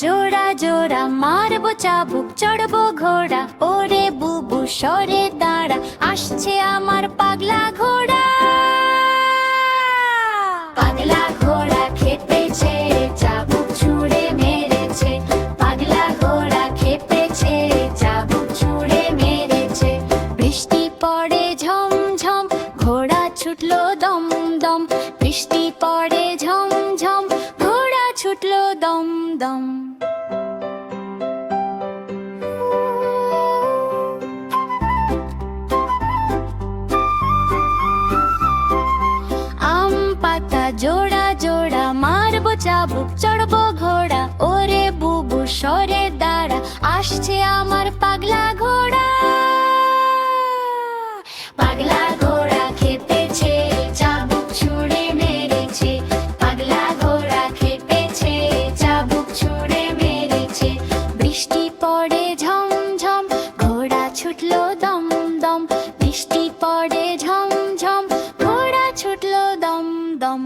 জোড়া জোড়া, মারবো চাবুক, চড়বো ঘোড়া। ওরে বুবু সরে দাঁড়া, আসছে আমার পাগলা ঘোড়া। পাগলা ঘোড়া খেপেছে, চাবুক ছুঁড়ে মেরেছে। পাগলা ঘোড়া খেপেছে, চাবুক ছুঁড়ে মেরেছে। বৃষ্টি পড়ে ঝমঝম, ঘোড়া ছুটলো দম দম। বৃষ্টি পড়ে ঝমঝম, ঘোড়া ছুটলো দম দম। আম পাতা জোড়া জোড়া, মারবো চাবুক, চড়বো ঘোড়া। ওরে বুবু সরে দাঁড়া, আসছে আমার পাগলা ঘোড়া। পাগলা ঘোড়া খেপেছে, চাবুক ছুঁড়ে মেরেছে। পাগলা ঘোড়া খেপেছে, চাবুক ছুঁড়ে মেরেছে। বৃষ্টি পড়ে ঝমঝম, ঘোড়া ছুটলো দম দম। বৃষ্টি পড়ে ঝমঝম, ঘোড়া ছুটলো দম দম।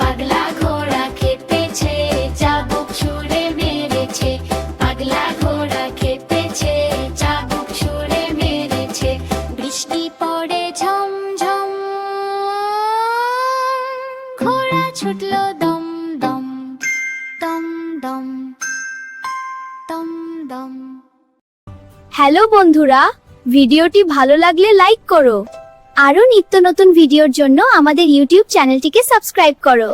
পাগলা ঘোড়া খেপেছে, চাবুক ছুঁড়ে মেরেছে। পাগলা ঘোড়া খেপেছে, চাবুক ছুঁড়ে মেরেছে। বৃষ্টি পড়ে ঝমঝম, ঘোড়া ছুটলো দম দম দম দম দম দম। হ্যালো বন্ধুরা, ভিডিওটি ভালো লাগলে লাইক করো। আরো নিত্য নতুন ভিডিওর জন্য আমাদের ইউটিউব চ্যানেলটিকে সাবস্ক্রাইব করো।